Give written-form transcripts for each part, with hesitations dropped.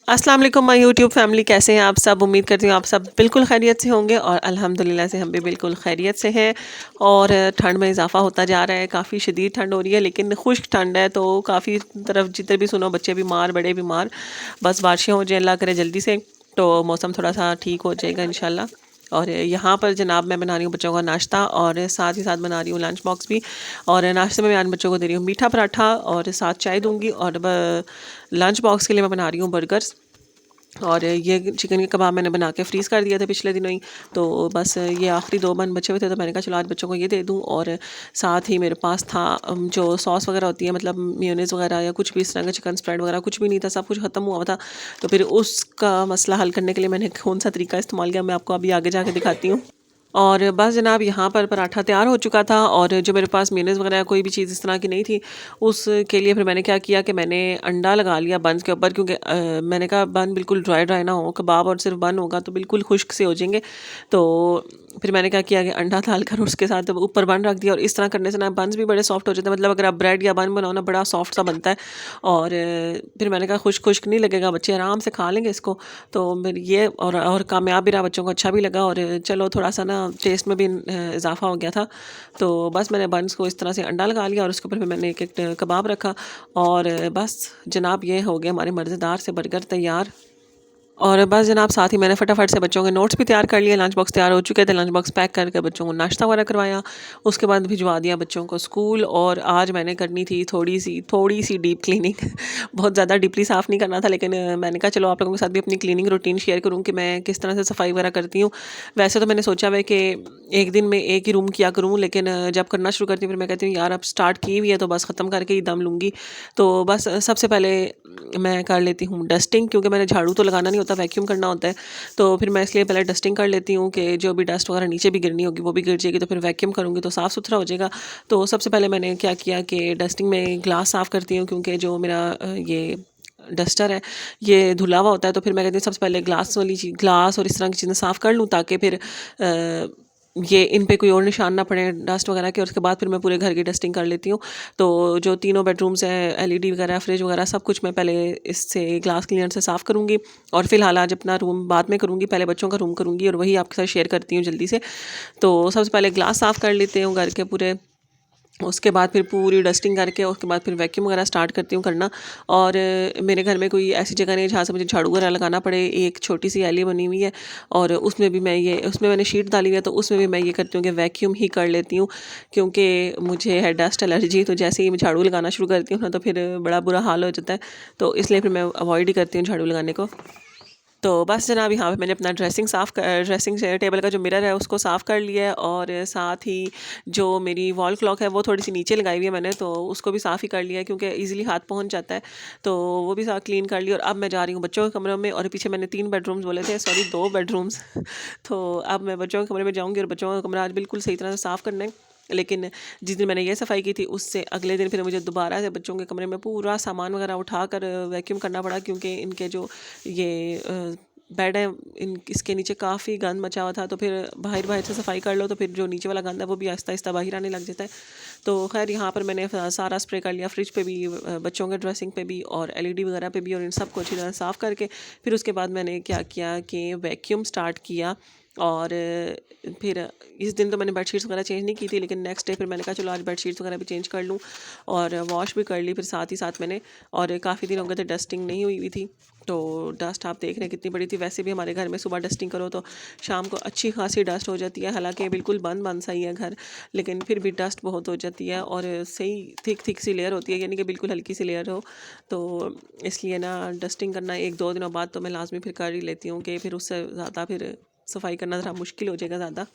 अस्सलाम वालेकुम my YouTube family, कैसे हैं आप सब। उम्मीद करती हूँ आप सब बिल्कुल खैरियत से होंगे और अल्हम्दुलिल्लाह से हम भी बिल्कुल खैरियत से हैं। और ठंड में इजाफा होता जा रहा है, काफ़ी शदीद ठंड हो रही है लेकिन खुश्क ठंड है। तो काफ़ी तरफ जिधर भी सुनो बच्चे बीमार, बड़े बीमार। बस बारिशें हो जाए, अल्लाह करे जल्दी से, तो मौसम थोड़ा सा ठीक हो जाएगा इंशाल्लाह। और यहाँ पर जनाब मैं बना रही हूँ बच्चों का नाश्ता और साथ ही साथ बना रही हूँ लंच बॉक्स भी। और नाश्ते में मैं आज बच्चों को दे रही हूँ मीठा पराठा और साथ चाय दूंगी। और लंच बॉक्स के लिए मैं बना रही हूँ बर्गर्स। और ये चिकन के कबाब मैंने बना के फ्रीज़ कर दिया था पिछले दिनों ही। तो बस ये आखिरी 2 बन बचे हुए थे, तो मैंने कहा चलो आज बच्चों को ये दे दूँ। और साथ ही मेरे पास था जो सॉस वगैरह होती है, मतलब मेयोनेज़ वगैरह या कुछ भी इस तरह का, चिकन स्प्रेड वगैरह कुछ भी नहीं था, सब कुछ ख़त्म हुआ था। तो फिर उसका मसला हल करने के लिए मैंने कौन सा तरीका इस्तेमाल किया, मैं आपको अभी आगे जाके दिखाती हूँ। और बस जनाब यहाँ पर पराठा तैयार हो चुका था और जो मेरे पास मेयोनेज़ वगैरह कोई भी चीज़ इस तरह की नहीं थी, उसके लिए फिर मैंने क्या किया कि मैंने अंडा लगा लिया बन्स के ऊपर, क्योंकि मैंने कहा बन बिल्कुल ड्राई ड्राई ना हो, कबाब और सिर्फ बन होगा तो बिल्कुल खुश्क से हो जाएंगे। तो फिर मैंने क्या किया कि अंडा डाल कर उसके साथ ऊपर बन रख दिया। और इस तरह करने से ना बन्स भी बड़े सॉफ्ट हो जाते हैं, मतलब अगर आप ब्रेड या बन बनाओ ना, बड़ा सॉफ्ट सा बनता है। और फिर मैंने कहा खुश्क खुश्क नहीं लगेगा, बच्चे आराम से खा लेंगे इसको। तो मेरी ये और कामयाब भी रहा, बच्चों को अच्छा भी लगा। और चलो थोड़ा सा ना टेस्ट में भी इजाफा हो गया था। तो बस मैंने बन्स को इस तरह से अंडा लगा लिया और उसके ऊपर फिर मैंने एक एक कबाब रखा। और बस जनाब ये हो गया हमारे मज़ेदार से बर्गर तैयार। और बस जनाब साथ ही मैंने फटाफट से बच्चों के नोट्स भी तैयार कर लिए, लंच बॉक्स तैयार हो चुके थे, लंच बॉक्स पैक करके बच्चों को नाश्ता वगैरह करवाया। उसके बाद भिजवा दिया बच्चों को स्कूल। और आज मैंने करनी थी थोड़ी सी डीप क्लीनिंग बहुत ज़्यादा डीपली साफ़ नहीं करना था, लेकिन मैंने कहा चलो आप लोगों के साथ भी अपनी क्लीनिंग रूटीन शेयर करूँ कि मैं किस तरह से सफाई वगैरह करती हूँ। वैसे तो मैंने सोचा हुआ है कि एक दिन में एक ही रूम किया करूँ, लेकिन जब करना शुरू करती हूँ फिर मैं कहती हूँ यार अब स्टार्ट की हुई है तो बस ख़त्म करके ही दम लूँगी। तो बस सबसे पहले मैं कर लेती हूँ डस्टिंग, क्योंकि मैंने झाड़ू तो लगाना नहीं होता, वैक्यूम करना होता है। तो फिर मैं इसलिए पहले डस्टिंग कर लेती हूँ कि जो भी डस्ट वगैरह नीचे भी गिरनी होगी वो भी गिर जाएगी, तो फिर वैक्यूम करूँगी तो साफ़ सुथरा हो जाएगा। तो सबसे पहले मैंने क्या किया कि डस्टिंग में ग्लास साफ़ करती हूँ, क्योंकि जो मेरा ये डस्टर है ये धुला हुआ होता है। तो फिर मैं कहती हूँ सबसे पहले ग्लास और इस तरह की चीज़ें साफ़ कर लूँ, ताकि फिर ये इन पे कोई और निशान ना पड़े डस्ट वगैरह के। और उसके बाद फिर मैं पूरे घर की डस्टिंग कर लेती हूँ। तो जो तीनों बेडरूम्स हैं, एलईडी वगैरह, फ्रिज वगैरह, सब कुछ मैं पहले इससे ग्लास क्लीनर से साफ़ करूँगी। और फिलहाल आज अपना रूम बाद में करूँगी, पहले बच्चों का रूम करूँगी और वही आपके साथ शेयर करती हूँ जल्दी से। तो सबसे पहले ग्लास साफ़ कर लेते हूँ घर के पूरे। उसके बाद फिर पूरी डस्टिंग करके उसके बाद फिर वैक्यूम वगैरह स्टार्ट करती हूँ करना। और मेरे घर में कोई ऐसी जगह नहीं है जहाँ से मुझे झाड़ू वगैरह लगाना पड़े। एक छोटी सी एली बनी हुई है और उसमें मैंने शीट डाली हुई है, तो उसमें भी मैं ये करती हूँ कि वैक्यूम ही कर लेती हूँ, क्योंकि मुझे है डस्ट एलर्जी। तो जैसे ही मैं झाड़ू लगाना शुरू करती हूँ ना, तो फिर बड़ा बुरा हाल हो जाता है। तो इसलिए फिर मैं अवॉइड ही करती हूँ झाड़ू लगाने को। तो बस जनाब यहाँ पे मैंने अपना ड्रेसिंग टेबल का जो मिरर है उसको साफ़ कर लिया है। और साथ ही जो मेरी वॉल क्लॉक है वो थोड़ी सी नीचे लगाई हुई है मैंने, तो उसको भी साफ़ ही कर लिया है, क्योंकि इजीली हाथ पहुँच जाता है। तो वो भी साफ़ क्लीन कर लिया। और अब मैं जा रही हूँ बच्चों के कमरे में। और पीछे मैंने 3 बेडरूम्स बोले थे, सॉरी 2 बेडरूम्स तो अब मैं बच्चों के कमरे में जाऊँगी और बच्चों का कमरा आज बिल्कुल सही तरह से साफ़ करना है। लेकिन जिस दिन मैंने ये सफाई की थी उससे अगले दिन फिर मुझे दोबारा से बच्चों के कमरे में पूरा सामान वगैरह उठा कर वैक्यूम करना पड़ा, क्योंकि इनके जो ये बेड है, इसके नीचे काफ़ी गंद मचा हुआ था। तो फिर बाहर बाहर से सफाई कर लो तो फिर जो नीचे वाला गंद है वो भी आहिस्ता आहिस्ता बाहर आने लग जाता है। तो खैर यहाँ पर मैंने सारा स्प्रे कर लिया, फ्रिज पे भी, बच्चों के ड्रेसिंग पे भी और एलईडी वगैरह पे भी, और इन सबको अच्छी तरह साफ़ करके फिर उसके बाद मैंने क्या किया कि वैक्यूम स्टार्ट किया। और फिर इस दिन तो मैंने बेडशीट्स वगैरह चेंज नहीं की थी, लेकिन नेक्स्ट डे फिर मैंने कहा चलो आज बेडशीट्स वगैरह भी चेंज कर लूँ और वॉश भी कर ली फिर साथ ही साथ मैंने। और काफ़ी दिन हो गए थे डस्टिंग नहीं हुई थी, तो डस्ट आप देख रहे हैं कितनी बड़ी थी। वैसे भी हमारे घर में सुबह डस्टिंग करो तो शाम को अच्छी खासी डस्ट हो जाती है, हालांकि बिल्कुल बंद बंद सा ही है घर, लेकिन फिर भी डस्ट बहुत हो जाती है। और सही थिक थिक सी लेयर होती है, यानी कि बिल्कुल हल्की सी लेयर हो। तो इसलिए ना डस्टिंग करना 1-2 दिनों बाद तो मैं लाजमी फिर कर ही लेती हूँ, कि फिर उससे ज़्यादा फिर सफाई करना ज़रा मुश्किल हो जाएगा ज़्यादा।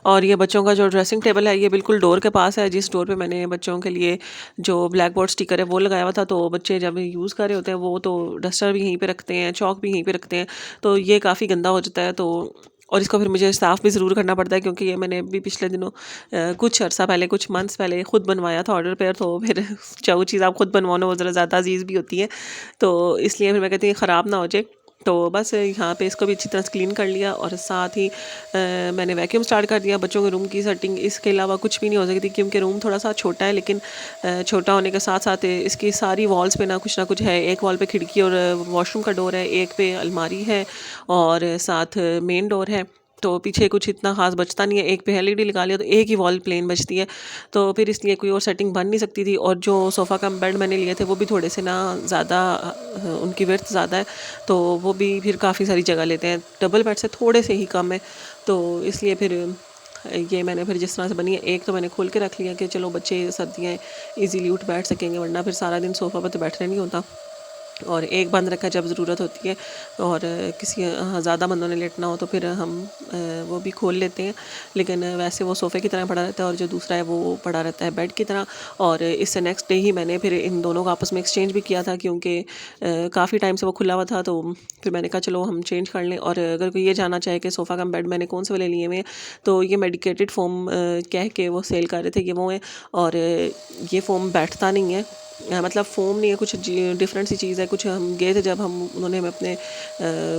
और ये बच्चों का जो ड्रेसिंग टेबल है ये बिल्कुल डोर के पास है, जिस डोर पे मैंने बच्चों के लिए जो ब्लैक बोर्ड स्टिकर है वो लगाया हुआ था। तो बच्चे जब यूज़ कर रहे होते हैं वो तो डस्टर भी यहीं पे रखते हैं, चौक भी यहीं पे रखते हैं, तो ये काफ़ी गंदा हो जाता है। तो और इसको फिर मुझे साफ़ भी ज़रूर करना पड़ता है, क्योंकि ये मैंने अभी पिछले दिनों कुछ अर्सा पहले, कुछ मंथ्स पहले खुद बनवाया था ऑर्डर पर। तो फिर जो चीज़ आप खुद बनवाना वो ज़रा ज़्यादा अजीज़ भी होती है, तो इसलिए फिर मैं कहती हूँ ख़राब ना हो जाए। तो बस यहाँ पे इसको भी अच्छी तरह से क्लीन कर लिया और साथ ही मैंने वैक्यूम स्टार्ट कर दिया। बच्चों के रूम की सेटिंग इसके अलावा कुछ भी नहीं हो सकती क्योंकि रूम थोड़ा सा छोटा है, लेकिन छोटा होने के साथ साथ इसकी सारी वॉल्स पे ना कुछ है। एक वॉल पे खिड़की और वॉशरूम का डोर है, एक पे अलमारी है और साथ मेन डोर है। तो पीछे कुछ इतना खास बचता नहीं है। एक पे एलईडी लगा लिया तो एक ही वॉल प्लेन बचती है, तो फिर इसलिए कोई और सेटिंग बन नहीं सकती थी। और जो सोफ़ा कम बेड मैंने लिए थे वो भी थोड़े से ना ज़्यादा उनकी विड्थ ज़्यादा है, तो वो भी फिर काफ़ी सारी जगह लेते हैं। डबल बेड से थोड़े से ही कम है, तो इसलिए फिर ये मैंने फिर जिस तरह से बनी है, एक तो मैंने खोल के रख लिया कि चलो बच्चे सर्दियाँ ईजीली उठ बैठ सकेंगे, वरना फिर सारा दिन सोफ़ा पर तो बैठने नहीं होता। और एक बंद रखा जब ज़रूरत होती है और किसी ज़्यादा बंदों ने लेटना हो तो फिर हम वो भी खोल लेते हैं। लेकिन वैसे वो सोफ़े की तरह पड़ा रहता है और जो दूसरा है वो पड़ा रहता है बेड की तरह। और इससे नेक्स्ट डे ही मैंने फिर इन दोनों को आपस में एक्सचेंज भी किया था, क्योंकि काफ़ी टाइम से वो खुला हुआ था। तो फिर मैंने कहा चलो हम चेंज कर लें। और अगर कोई ये जानना चाहे कि सोफ़ा कम बेड मैंने कौन से वाले लिए हुए हैं, तो ये मेडिकेटेड फ़ोम कह के वो सेल कर रहे थे, ये वो है। और ये फ़ोम बैठता नहीं है, मतलब फ़ोम नहीं है, कुछ डिफरेंट सी चीज़ है। कुछ हम गए थे जब हम उन्होंने हमें अपने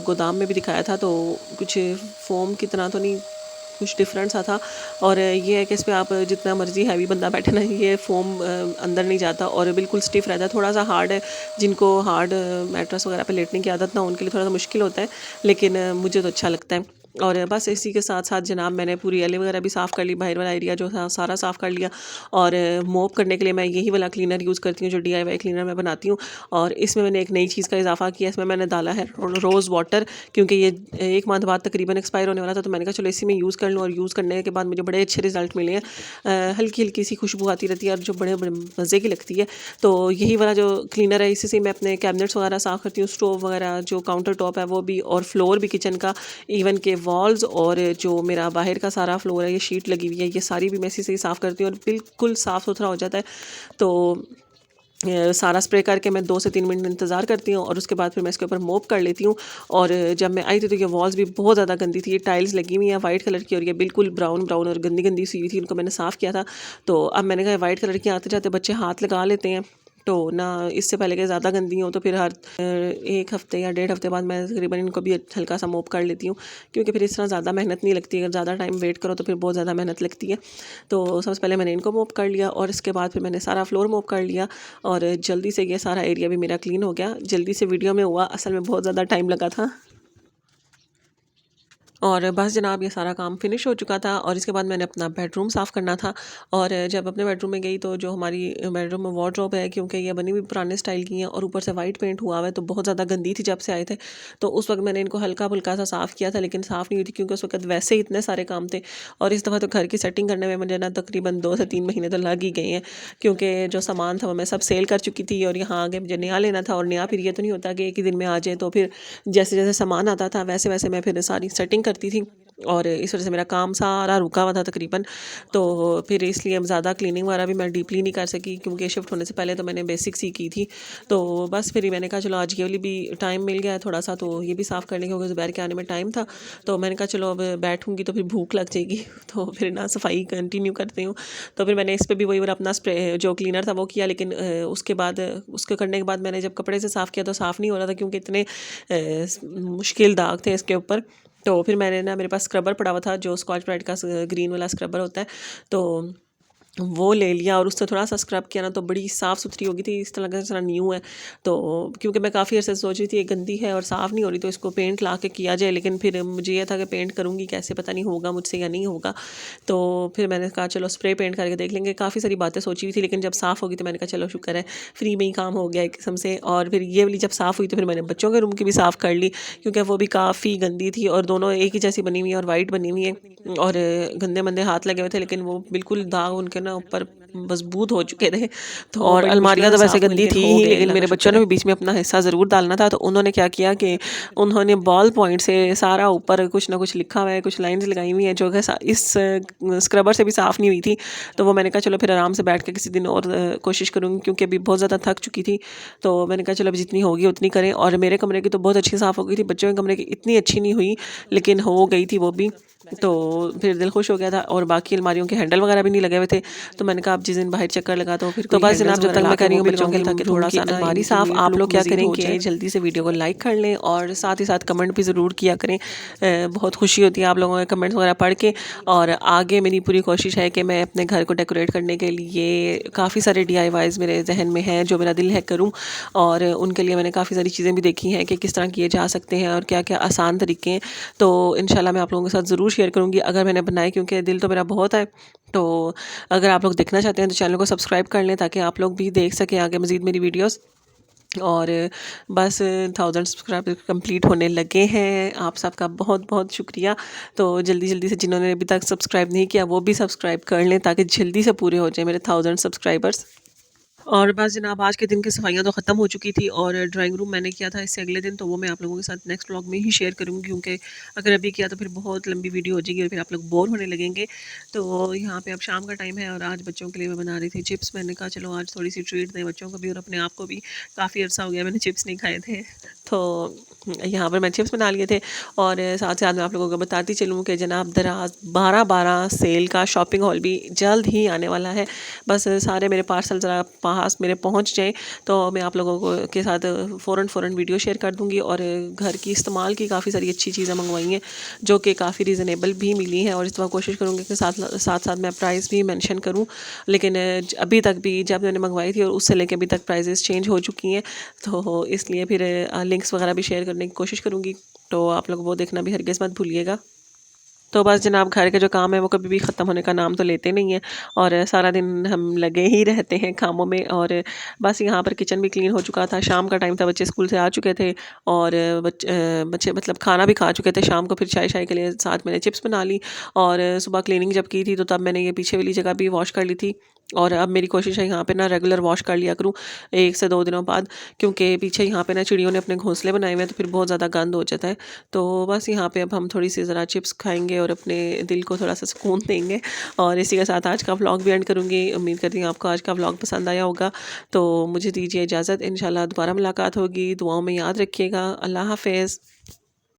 गोदाम में भी दिखाया था, तो कुछ फ़ोम की तरह तो नहीं, कुछ डिफरेंट सा था। और ये है कि इस पर आप जितना मर्ज़ी हैवी बंदा बैठे ना, ये फ़ोम अंदर नहीं जाता और बिल्कुल स्टिफ रहता है। थोड़ा सा हार्ड है, जिनको हार्ड मैट्रेस वगैरह पे लेटने की आदत ना, उनके लिए थोड़ा सा मुश्किल होता है, लेकिन मुझे तो अच्छा लगता है। और बस इसी के साथ साथ जनाब मैंने पूरी एले वगैरह भी साफ़ कर ली, बाहर वाला एरिया जो था सारा साफ़ कर लिया। और मोप करने के लिए मैं यही वाला क्लीनर यूज़ करती हूँ जो DIY क्लीनर मैं बनाती हूँ। और इसमें मैंने एक नई चीज़ का इजाफा किया, इसमें मैंने डाला है रोज़ वाटर, क्योंकि ये 1 मंथ बाद तकरीबन एक्सपायर होने वाला था। तो मैंने कहा चलो इसी में यूज़ कर लूँ, और यूज़ करने के बाद मुझे बड़े अच्छे रिजल्ट मिले हैं। हल्की हल्की सी खुशबू आती रहती है और जो बड़े बड़े मज़े की लगती है। तो यही वाला जो क्लीनर है, इसी से मैं अपने कैबिनेट्स वगैरह साफ़ करती हूँ, स्टोव वगैरह, जो काउंटर टॉप है वो भी, और फ्लोर भी किचन का, इवन के वॉल्स, और जो मेरा बाहर का सारा फ्लोर है, ये शीट लगी हुई है, ये सारी भी मैं इसी से ही साफ़ करती हूँ और बिल्कुल साफ़ सुथरा हो जाता है। तो सारा स्प्रे करके मैं 2 से 3 मिनट इंतज़ार करती हूँ और उसके बाद फिर मैं इसके ऊपर मोप कर लेती हूँ। और जब मैं आई थी तो ये वॉल्स भी बहुत ज़्यादा गंदी थी, ये टाइल्स लगी हुई हैं वाइट कलर की और ये बिल्कुल ब्राउन ब्राउन और गंदी गंदी सी हुई थी, उनको मैंने साफ़ किया था। तो अब मैंने कहा वाइट कलर की आते जाते बच्चे हाथ लगा लेते हैं, तो ना इससे पहले कि ज़्यादा गंदी हो, तो फिर हर 1 हफ़्ते या 1.5 हफ़्ते बाद मैं तकरीबन इनको भी हल्का सा मोप कर लेती हूँ, क्योंकि फिर इस तरह ज़्यादा मेहनत नहीं लगती। अगर ज़्यादा टाइम वेट करो तो फिर बहुत ज़्यादा मेहनत लगती है। तो सबसे पहले मैंने इनको मोप कर लिया और इसके बाद फिर मैंने सारा फ्लोर मोप कर लिया और जल्दी से ये सारा एरिया भी मेरा क्लीन हो गया। जल्दी से वीडियो में हुआ, असल में बहुत ज़्यादा टाइम लगा था। और बस जनाब ये सारा काम फिनिश हो चुका था और इसके बाद मैंने अपना बेडरूम साफ़ करना था। और जब अपने बेडरूम में गई तो जो हमारी बेडरूम में वार्डरोब है, क्योंकि ये बनी हुई पुराने स्टाइल की हैं और ऊपर से वाइट पेंट हुआ हुआ है, तो बहुत ज़्यादा गंदी थी जब से आए थे। तो उस वक्त मैंने इनको हल्का फुल्का सा साफ़ किया था, लेकिन साफ़ नहीं हुई थी क्योंकि उस वक्त वैसे ही इतने सारे काम थे। और इस दफ़ा तो घर की सेटिंग करने में मुझे ना तकरीबन 2 से 3 महीने तो लग ही गए हैं, क्योंकि जो सामान था वो मैं सब सेल कर चुकी थी और यहाँ आगे मुझे नया लेना था। और नया फिर ये तो नहीं होता कि एक ही दिन में आ जाए, तो फिर जैसे जैसे सामान आता था वैसे वैसे मैं फिर सारी सेटिंग करती थी और इस वजह से मेरा काम सारा रुका हुआ था तकरीबन। तो फिर इसलिए अब ज़्यादा क्लीनिंग वगैरह भी मैं डीपली नहीं कर सकी, क्योंकि शिफ्ट होने से पहले तो मैंने बेसिक्स ही की थी। तो बस फिर मैंने कहा चलो आज ये वाली भी टाइम मिल गया है थोड़ा सा, तो ये भी साफ़ करने क्योंकि ज़ुबैर के आने में टाइम था। तो मैंने कहा चलो अब बैठूँगी तो फिर भूख लग जाएगी तो फिर ना सफाई कंटिन्यू करती हूँ। तो फिर मैंने इस पर भी वही वाला अपना स्प्रे जो क्लीनर था वो किया, लेकिन उसके बाद उसके करने के बाद मैंने जब कपड़े से साफ़ किया तो साफ़ नहीं हो रहा था, क्योंकि इतने मुश्किल दाग थे इसके ऊपर। तो फिर मैंने ना, मेरे पास स्क्रबर पड़ा हुआ था जो स्कॉच ब्राइट का ग्रीन वाला स्क्रबर होता है, तो वो ले लिया और उससे थोड़ा सा स्क्रब किया ना, तो बड़ी साफ़ सुथरी हो गई थी, इस तरह का जैसा न्यू है। तो क्योंकि मैं काफ़ी अर्से सोच रही थी ये गंदी है और साफ़ नहीं हो रही, तो इसको पेंट ला के किया जाए, लेकिन फिर मुझे ये था कि पेंट करूँगी कैसे, पता नहीं होगा मुझसे या नहीं होगा। तो फिर मैंने कहा चलो स्प्रे पेंट करके देख लेंगे। काफ़ी सारी बातें सोची हुई थी, लेकिन जब साफ़ होगी तो मैंने कहा चलो शुक्र है, फ्री में ही काम हो गया एक किस्म से। और फिर ये वाली जब साफ़ हुई तो फिर मैंने बच्चों के रूम की भी साफ़ कर ली, क्योंकि वो भी काफ़ी गंदी थी और दोनों एक ही जैसी बनी हुई है और वाइट बनी हुई है और गंदे मंदे हाथ लगे हुए थे, लेकिन वो बिल्कुल दाग उनके ना ऊपर मजबूत हो चुके थे। तो और अलमारियाँ तो वैसे गंदी थी ही, लेकिन मेरे बच्चों ने भी बीच में अपना हिस्सा ज़रूर डालना था। तो उन्होंने क्या किया कि उन्होंने बॉल पॉइंट से सारा ऊपर कुछ ना कुछ लिखा हुआ है, कुछ लाइंस लगाई हुई हैं जो कि इस स्क्रबर से भी साफ़ नहीं हुई थी। तो वो मैंने कहा चलो फिर आराम से बैठ के किसी दिन और कोशिश करूँगी, क्योंकि अभी बहुत ज़्यादा थक चुकी थी। तो मैंने कहा चलो अब जितनी होगी उतनी करें। और मेरे कमरे की तो बहुत अच्छी साफ़ हो गई थी, बच्चों के कमरे की इतनी अच्छी नहीं हुई, लेकिन हो गई थी वो भी। तो फिर दिल खुश हो गया था। और बाकी अलमारियों के हैंडल वगैरह भी नहीं लगे हुए थे, तो मैंने कहा आप जिस दिन बाहर चक्कर लगाते हो फिर तो बस जनाब जब तक मैं कर रही हूँ बच्चों के ताकि थोड़ा सा अलमारी साफ आप लोग क्या करें कि जल्दी से वीडियो को लाइक कर लें और साथ ही साथ कमेंट भी ज़रूर किया करें। बहुत खुशी होती है आप लोगों के कमेंट्स वगैरह पढ़ के। और आगे मेरी पूरी कोशिश है कि मैं अपने घर को डेकोरेट करने के लिए काफ़ी सारे DIYs मेरे जहन में हैं जो मेरा दिल है करूँ। और उनके लिए मैंने काफ़ी सारी चीज़ें भी देखी हैं कि किस तरह किए जा सकते हैं और क्या क्या आसान तरीके हैं। तो इंशाल्लाह मैं आप लोगों के साथ ज़रूर शेयर करूँगी अगर मैंने बनाए, क्योंकि दिल तो मेरा बहुत है। तो अगर आप लोग देखना चाहते हैं तो चैनल को सब्सक्राइब कर लें ताकि आप लोग भी देख सकें आगे मज़ीद मेरी वीडियोस। और बस 1000 सब्सक्राइबर कंप्लीट होने लगे हैं। आप सबका बहुत बहुत शुक्रिया। तो जल्दी जल्दी से जिन्होंने अभी तक सब्सक्राइब नहीं किया वो भी सब्सक्राइब कर लें ताकि जल्दी से पूरे हो जाए मेरे 1000 सब्सक्राइबर्स। और बस जनाब आज के दिन की सफाइयाँ तो ख़त्म हो चुकी थी और ड्राइंग रूम मैंने किया था इससे अगले दिन, तो वो मैं आप लोगों के साथ नेक्स्ट व्लॉग में ही शेयर करूँगी, क्योंकि अगर अभी किया तो फिर बहुत लंबी वीडियो हो जाएगी और फिर आप लोग बोर होने लगेंगे। तो यहाँ पे अब शाम का टाइम है और आज बच्चों के लिए मैं बना रही थी चिप्स। मैंने कहा चलो आज थोड़ी सी ट्रीट दें बच्चों को भी और अपने आप को भी। काफ़ी अर्सा हो गया मैंने चिप्स नहीं खाए थे। तो यहाँ पर मैं चिप्स बना लिए थे और साथ साथ मैं आप लोगों को बताती चलूँ कि जनाब दराज 12/12 सेल का शॉपिंग हॉल भी जल्द ही आने वाला है। बस सारे मेरे पार्सल ज़रा पास मेरे पहुंच जाएँ तो मैं आप लोगों को के साथ फ़ौरन वीडियो शेयर कर दूंगी। और घर की इस्तेमाल की काफ़ी सारी अच्छी चीज़ें मंगवाई हैं जो कि काफ़ी रीज़नेबल भी मिली हैं और इस दफ़ा कोशिश करूँगी कि साथ साथ साथ मैं प्राइस भी मेंशन करूँ। लेकिन अभी तक भी जब मैंने मंगवाई थी और उससे लेके अभी तक प्राइजेस चेंज हो चुकी हैं, तो इसलिए फिर लिंक्स वगैरह भी शेयर करने की कोशिश करूँगी। तो आप लोग वो देखना भी हरगिज़ मत भूलिएगा। तो बस जनाब घर के जो काम है वो कभी भी ख़त्म होने का नाम तो लेते नहीं हैं और सारा दिन हम लगे ही रहते हैं कामों में। और बस यहाँ पर किचन भी क्लीन हो चुका था, शाम का टाइम था, बच्चे स्कूल से आ चुके थे और बच्चे मतलब खाना भी खा चुके थे। शाम को फिर चाय शाय के लिए साथ मैंने चिप्स बना ली और सुबह क्लीनिंग जब की थी तो तब मैंने ये पीछे वाली जगह भी वॉश कर ली थी। और अब मेरी कोशिश है यहाँ पे ना रेगुलर वॉश कर लिया करूँ 1 से 2 दिनों बाद, क्योंकि पीछे यहाँ पे ना चिड़ियों ने अपने घोंसले बनाए हुए हैं तो फिर बहुत ज़्यादा गंद हो जाता है। तो बस यहाँ पे अब हम थोड़ी सी ज़रा चिप्स खाएंगे और अपने दिल को थोड़ा सा सुकून देंगे। और इसी के साथ आज का व्लॉग भी एंड करूँगी। उम्मीद करती हूँ आपको आज का व्लॉग पसंद आया होगा। तो मुझे दीजिए इजाज़त, इंशाल्लाह दोबारा मुलाकात होगी। दुआओं में याद रखिएगा। अल्लाह हाफ़िज़।